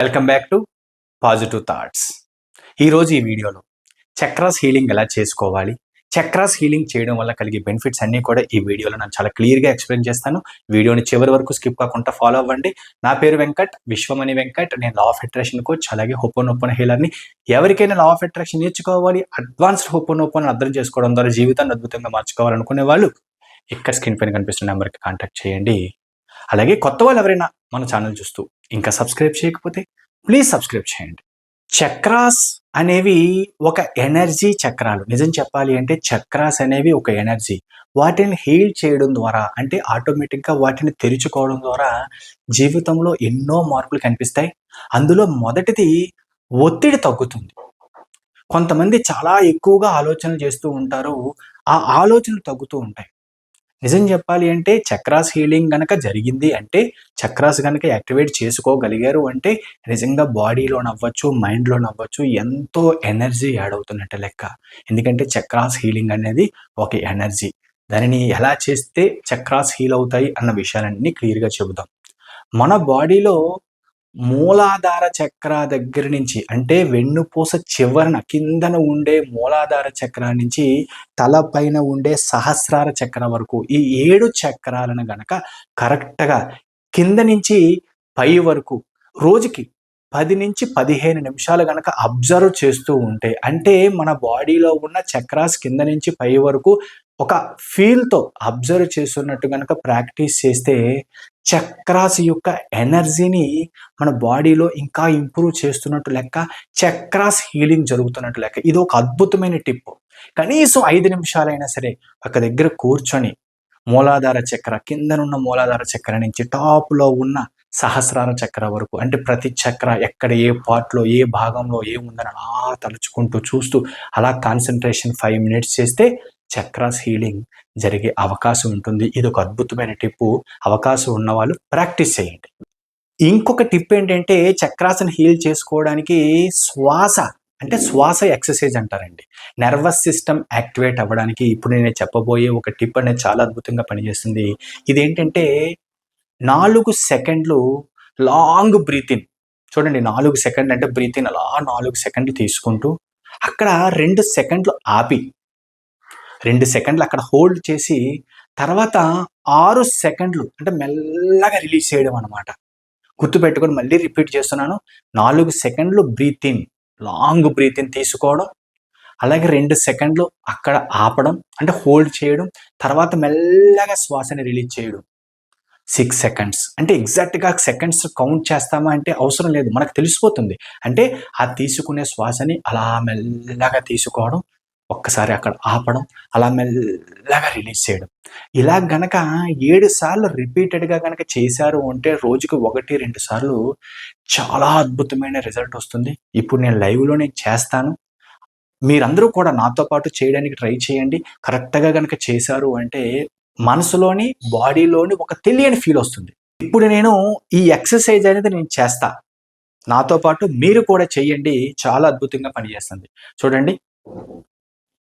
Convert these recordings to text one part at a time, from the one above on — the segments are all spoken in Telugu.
Welcome back to positive thoughts. ఈరోజు ఈ వీడియోలో చక్రాస్ హీలింగ్ ఎలా చేసుకోవాలి, చక్రాస్ హీలింగ్ చేయడం వల్ల కలిగే బెనిఫిట్స్ అన్నీ కూడా ఈ వీడియోలో నేను చాలా క్లియర్గా ఎక్స్ప్లెయిన్ చేస్తాను. వీడియోని చివరి వరకు స్కిప్ కాకుండా ఫాలో అవ్వండి. నా పేరు వెంకట్, విశ్వమణి వెంకట్. నేను లా ఆఫ్ అట్రాక్షన్ కోచ్, అలాగే హోపోనోపోనో హీలర్ని. ఎవరికైనా లా ఆఫ్ అట్రాక్షన్ నేర్చుకోవాలి, అడ్వాన్స్డ్ హోపోనోపోనో అర్థం చేసుకోవడం ద్వారా జీవితాన్ని అద్భుతంగా మార్చుకోవాలనుకునే వాళ్ళు ఇక్కడ స్క్రీన్ పైన కనిపిస్తున్న నెంబర్కి కాంటాక్ట్ చేయండి. అలాగే కొత్త వాళ్ళు ఎవరైనా మన ఛానల్ చూస్తూ ఇంకా సబ్స్క్రైబ్ చేయకపోతే ప్లీజ్ సబ్స్క్రైబ్ చేయండి. చక్రాస్ అనేవి ఒక ఎనర్జీ చక్రాలు. నిజం చెప్పాలి అంటే చక్రాస్ అనేవి ఒక ఎనర్జీ. వాటిని హీల్ చేయడం ద్వారా, అంటే ఆటోమేటిక్గా వాటిని తెరుచుకోవడం ద్వారా జీవితంలో ఎన్నో మార్పులు కనిపిస్తాయి. అందులో మొదటిది ఒత్తిడి తగ్గుతుంది. కొంతమంది చాలా ఎక్కువగా ఆలోచనలు చేస్తూ ఉంటారు, ఆ ఆలోచనలు తగ్గుతూ ఉంటాయి. నిజం చెప్పాలి అంటే చక్రాస్ హీలింగ్ గనక జరిగింది అంటే, చక్రాస్ గనక యాక్టివేట్ చేసుకోగలిగారు అంటే నిజంగా బాడీలోనవ్వచ్చు, మైండ్లోనవ్వచ్చు ఎంతో ఎనర్జీ యాడ్ అవుతున్నట్టు లెక్క. ఎందుకంటే చక్రాస్ హీలింగ్ అనేది ఒక ఎనర్జీ. దానిని ఎలా చేస్తే చక్రాస్ హీల్ అవుతాయి అన్న విషయాలన్నీ క్లియర్గా చెబుతాం. మన బాడీలో మూలాధార చక్ర దగ్గర నుంచి, అంటే వెన్నుపూస చివరన కిందన ఉండే మూలాధార చక్ర నుంచి తల పైన ఉండే సహస్రార చక్ర వరకు ఈ 7 చక్రాలను గనక కరెక్ట్గా కింద నుంచి పై వరకు రోజుకి 10 నుంచి 15 నిమిషాలు గనక అబ్జర్వ్ చేస్తూ ఉంటే, అంటే మన బాడీలో ఉన్న చక్రాస్ కింద నుంచి పై వరకు ఒక ఫీల్తో అబ్జర్వ్ చేస్తున్నట్టు గనక ప్రాక్టీస్ చేస్తే చక్రాస్ యొక్క ఎనర్జీని మన బాడీలో ఇంకా ఇంప్రూవ్ చేస్తున్నట్టు లెక్క, చక్రాస్ హీలింగ్ జరుగుతున్నట్టు లెక్క. ఇది ఒక అద్భుతమైన టిప్. కనీసం 5 నిమిషాలైనా సరే ఒక దగ్గర కూర్చొని మూలాధార చక్ర, కిందనున్న మూలాధార చక్ర నుంచి టాప్లో ఉన్న సహస్రార చక్ర వరకు, అంటే ప్రతి చక్ర ఎక్కడ ఏ పార్ట్లో ఏ భాగంలో ఏముందని అలా తలుచుకుంటూ చూస్తూ అలా కాన్సన్ట్రేషన్ 5 మినిట్స్ చేస్తే చక్రాస్ హీలింగ్ జరిగే అవకాశం ఉంటుంది. ఇది ఒక అద్భుతమైన టిప్పు. అవకాశం ఉన్నవాళ్ళు ప్రాక్టీస్ చేయండి. ఇంకొక టిప్ ఏంటంటే చక్రాస్ని హీల్ చేసుకోవడానికి శ్వాస ఎక్సర్సైజ్ అంటారండి. నర్వస్ సిస్టమ్ యాక్టివేట్ అవ్వడానికి ఇప్పుడు నేను చెప్పబోయే ఒక టిప్ అనేది చాలా అద్భుతంగా పనిచేస్తుంది. ఇదేంటంటే 4 సెకండ్లు లాంగ్ బ్రీత్ ఇన్. చూడండి, 4 సెకండ్లు అంటే బ్రీత్ ఇన్ అలా 4 సెకండ్లు తీసుకుంటూ అక్కడ 2 సెకండ్లు ఆపి 2 సెకండ్లు అక్కడ హోల్డ్ చేసి తర్వాత 6 సెకండ్లు అంటే మెల్లగా రిలీజ్ చేయడం అనమాట. గుర్తుపెట్టుకొని మళ్ళీ రిపీట్ చేస్తున్నాను. 4 సెకండ్లు breathe in, long breath in తీసుకోవడం, అలాగే 2 సెకండ్లు అక్కడ ఆపడం అంటే హోల్డ్ చేయడం, తర్వాత మెల్లగా శ్వాసని రిలీజ్ చేయడం. 6 సెకండ్స్ అంటే ఎగ్జాక్ట్గా సెకండ్స్ కౌంట్ చేస్తామా అంటే అవసరం లేదు, మనకు తెలిసిపోతుంది. అంటే ఆ తీసుకునే శ్వాసని అలా మెల్లగా తీసుకోవడం, ఒక్కసారి అక్కడ ఆపడం, అలా మెల్లగా రిలీజ్ చేయడం. ఇలా గనక 7 సార్లు రిపీటెడ్గా గనక చేశారు అంటే రోజుకి 1-2 సార్లు చాలా అద్భుతమైన రిజల్ట్ వస్తుంది. ఇప్పుడు నేను లైవ్లో చేస్తాను, మీరందరూ కూడా నాతో పాటు చేయడానికి ట్రై చేయండి. కరెక్ట్గా గనక చేశారు అంటే మనసులోని, బాడీలోని ఒక తెలియని ఫీల్ వస్తుంది. ఇప్పుడు నేను ఈ ఎక్సర్సైజ్ అనేది నేను చేస్తా, నాతో పాటు మీరు కూడా చేయండి. చాలా అద్భుతంగా పనిచేస్తుంది. చూడండి,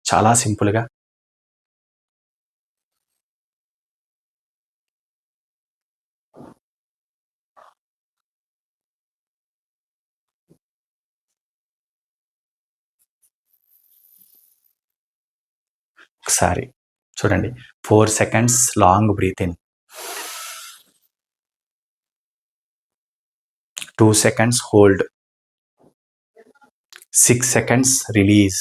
చాలా సింపుల్గా ఒకసారి చూడండి. 4 seconds long breath in, 2 seconds hold, 6 seconds release.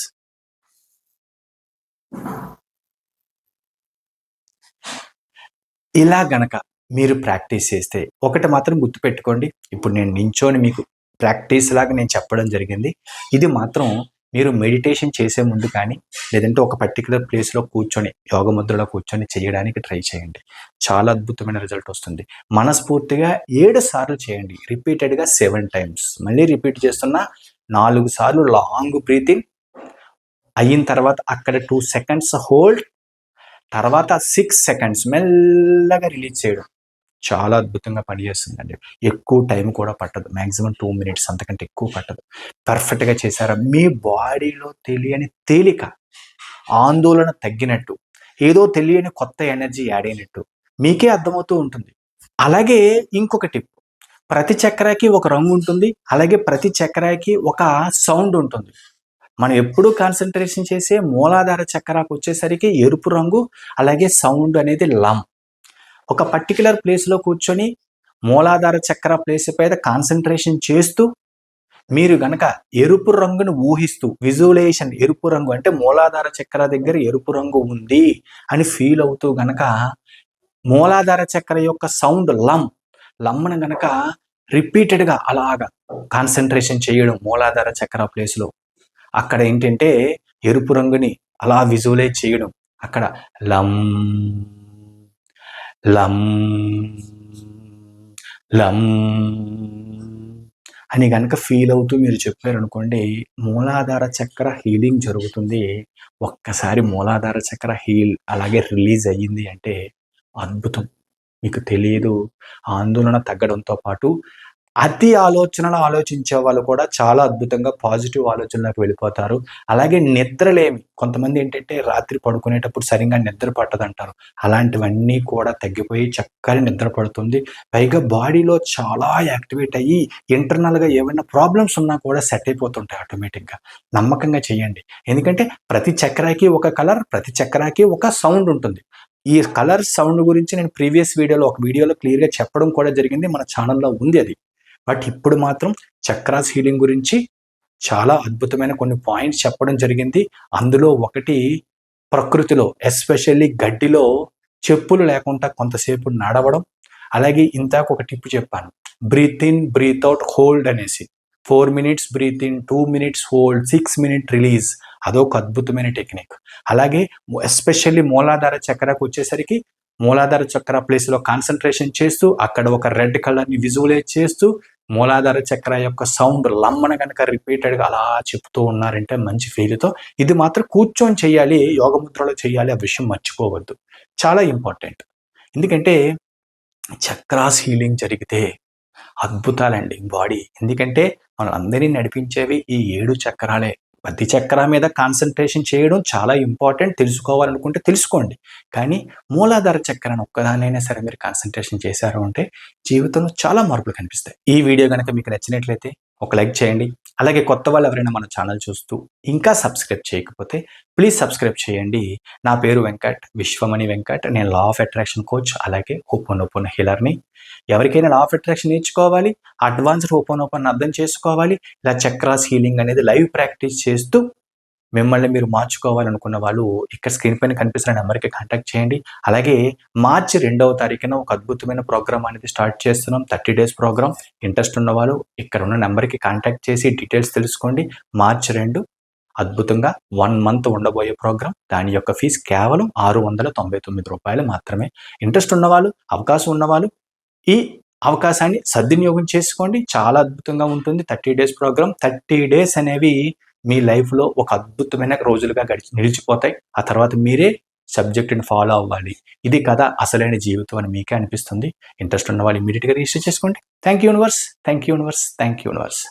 ఇలా గనక మీరు ప్రాక్టీస్ చేస్తే ఒకటి మాత్రం గుర్తుపెట్టుకోండి. ఇప్పుడు నేను నించోని మీకు ప్రాక్టీస్ లాగా నేను చెప్పడం జరిగింది. ఇది మాత్రం మీరు మెడిటేషన్ చేసే ముందు కానీ, లేదంటే ఒక పర్టికులర్ ప్లేస్లో కూర్చొని యోగ ముద్రలో కూర్చొని చేయడానికి ట్రై చేయండి. చాలా అద్భుతమైన రిజల్ట్ వస్తుంది. మనస్ఫూర్తిగా 7 సార్లు చేయండి, రిపీటెడ్గా 7 టైమ్స్. మళ్ళీ రిపీట్ చేస్తున్నా, 4 సార్లు లాంగ్ బ్రీత్ ఇన్ అయిన తర్వాత అక్కడ 2 సెకండ్స్ హోల్డ్, తర్వాత 6 సెకండ్స్ మెల్లగా రిలీజ్ చేయడం. చాలా అద్భుతంగా పనిచేస్తుందండి. ఎక్కువ టైం కూడా పట్టదు, మ్యాక్సిమం 2 మినిట్స్, అంతకంటే ఎక్కువ పట్టదు. పర్ఫెక్ట్గా చేశారా, మీ బాడీలో తెలియని తేలిక, ఆందోళన తగ్గినట్టు, ఏదో తెలియని కొత్త ఎనర్జీ యాడ్ అయినట్టు మీకే అర్థమవుతూ ఉంటుంది. అలాగే ఇంకొక టిప్, ప్రతి చక్రాకి ఒక రంగు ఉంటుంది, అలాగే ప్రతి చక్రాకి ఒక సౌండ్ ఉంటుంది. మనం ఎప్పుడూ కాన్సన్ట్రేషన్ చేసే మూలాధార చక్రాకు వచ్చేసరికి ఎరుపు రంగు, అలాగే సౌండ్ అనేది లం. ఒక పర్టికులర్ ప్లేస్లో కూర్చొని మూలాధార చక్ర ప్లేస్ పైన కాన్సన్ట్రేషన్ చేస్తూ మీరు గనక ఎరుపు రంగును ఊహిస్తూ విజువలైజేషన్, ఎరుపు రంగు అంటే మూలాధార చక్ర దగ్గర ఎరుపు రంగు ఉంది అని ఫీల్ అవుతూ గనక మూలాధార చక్ర యొక్క సౌండ్ లమ్ను గనక రిపీటెడ్గా అలాగా కాన్సన్ట్రేషన్ చేయడం మూలాధార చక్ర ప్లేస్లో, అక్కడ ఏంటంటే ఎరుపు రంగుని అలా విజువలైజ్ చేయడం, అక్కడ లం లం లం అని కనుక ఫీల్ అవుతూ మీరు చెప్పారనుకోండి, మూలాధార చక్ర హీలింగ్ జరుగుతుంది. ఒక్కసారి మూలాధార చక్ర అలాగే రిలీజ్ అయ్యింది అంటే అద్భుతం. మీకు తెలియదు, ఆందోళన తగ్గడంతో పాటు అతి ఆలోచనలు ఆలోచించే వాళ్ళు కూడా చాలా అద్భుతంగా పాజిటివ్ ఆలోచనలోకి వెళ్ళిపోతారు. అలాగే నిద్రలేమి, కొంతమంది ఏంటంటే రాత్రి పడుకునేటప్పుడు సరిగ్గా నిద్ర పట్టదంటారు. అలాంటివన్నీ కూడా తగ్గిపోయి చక్కని నిద్ర పడుతుంది. పైగా బాడీలో చాలా యాక్టివేట్ అయ్యి ఇంటర్నల్గా ఏమైనా ప్రాబ్లమ్స్ ఉన్నా కూడా సెట్ అయిపోతుంటాయి ఆటోమేటిక్గా. నమ్మకంగా చేయండి. ఎందుకంటే ప్రతి చక్రాకి ఒక కలర్, ప్రతి చక్రాకి ఒక సౌండ్ ఉంటుంది. ఈ కలర్ సౌండ్ గురించి నేను ప్రీవియస్ ఒక వీడియోలో క్లియర్గా చెప్పడం కూడా జరిగింది. మన ఛానల్లో ఉంది అది. బట్ ఇప్పుడు మాత్రం చక్రాస్ హీలింగ్ గురించి చాలా అద్భుతమైన కొన్ని పాయింట్స్ చెప్పడం జరిగింది. అందులో ఒకటి, ప్రకృతిలో ఎస్పెషల్లీ గడ్డిలో చెప్పులు లేకుండా కొంతసేపు నడవడం. అలాగే ఇందాక ఒక టిప్ చెప్పాను, breathe in breathe out hold అనేసి. 4 minutes breathe in, 2 minutes hold, 6 minute release. అదొక అద్భుతమైన టెక్నిక్. అలాగే ఎస్పెషల్లీ మూలాధార చక్రకు వచ్చేసరికి మూలాధార చక్ర ప్లేస్లో కాన్సన్ట్రేషన్ చేస్తూ అక్కడ ఒక రెడ్ కలర్ని విజువలైజ్ చేస్తూ మూలాధార చక్ర యొక్క సౌండ్ లమ్మన కనుక రిపీటెడ్గా అలా చెప్తూ ఉన్నారంటే మంచి ఫీల్తో. ఇది మాత్రం కూర్చొని చేయాలి, యోగముద్రలో చేయాలి, ఆ విషయం మర్చిపోవద్దు. చాలా ఇంపార్టెంట్. ఎందుకంటే చక్రాస్ హీలింగ్ జరిగితే అద్భుతాలండి బాడీ. ఎందుకంటే మనం అందరినీ నడిపించేవి ఈ 7 చక్రాలే. ప్రతి చక్రం మీద కాన్సన్ట్రేషన్ చేయడం చాలా ఇంపార్టెంట్. తెలుసుకోవాలనుకుంటే తెలుసుకోండి. కానీ మూలాధార చక్రాన్ని ఒక్కదానైనా సరే మీరు కాన్సన్ట్రేషన్ చేశారు అంటే జీవితంలో చాలా మార్పులు కనిపిస్తాయి. ఈ వీడియో కనుక మీకు నచ్చినట్లయితే ఒక లైక్ చేయండి. అలాగే కొత్త వాళ్ళు ఎవరైనా మన ఛానల్ చూస్తూ ఇంకా సబ్స్క్రైబ్ చేయకపోతే ప్లీజ్ సబ్స్క్రైబ్ చేయండి. నా పేరు వెంకట్, విశ్వమణి వెంకట్. నేను లా ఆఫ్ అట్రాక్షన్ కోచ్, అలాగే హోపోనోపోనో హీలర్ని. ఎవరికైనా లా ఆఫ్ అట్రాక్షన్ నేర్చుకోవాలి, అడ్వాన్స్డ్ హోపోనోపోనో అర్థం చేసుకోవాలి, ఇలా చక్రాస్ హీలింగ్ అనేది లైవ్ ప్రాక్టీస్ చేస్తూ మిమ్మల్ని మీరు మార్చుకోవాలనుకున్న వాళ్ళు ఇక్కడ స్క్రీన్ పైన కనిపిస్తున్న నెంబర్కి కాంటాక్ట్ చేయండి. అలాగే మార్చి 2వ తారీఖున ఒక అద్భుతమైన ప్రోగ్రామ్ అనేది స్టార్ట్ చేస్తున్నాం, 30 days ప్రోగ్రామ్. ఇంట్రెస్ట్ ఉన్న వాళ్ళు ఇక్కడ ఉన్న నెంబర్కి కాంటాక్ట్ చేసి డీటెయిల్స్ తెలుసుకోండి. మార్చి 2 అద్భుతంగా 1 month ఉండబోయే ప్రోగ్రామ్. దాని యొక్క ఫీజు కేవలం ₹699 మాత్రమే. ఇంట్రెస్ట్ ఉన్నవాళ్ళు, అవకాశం ఉన్నవాళ్ళు ఈ అవకాశాన్ని సద్వినియోగం చేసుకోండి. చాలా అద్భుతంగా ఉంటుంది 30 days ప్రోగ్రామ్. 30 days అనేవి మీ లైఫ్లో ఒక అద్భుతమైన రోజులుగా నిలిచిపోతాయి. ఆ తర్వాత మీరే సబ్జెక్ట్ని ఫాలో అవ్వాలి. ఇది కదా అసలైన జీవితం అని మీకే అనిపిస్తుంది. ఇంట్రెస్ట్ ఉన్న వాళ్ళు ఇమీడియట్గా రిజిస్టర్ చేసుకోండి. Thank you universe, thank you universe, thank you universe.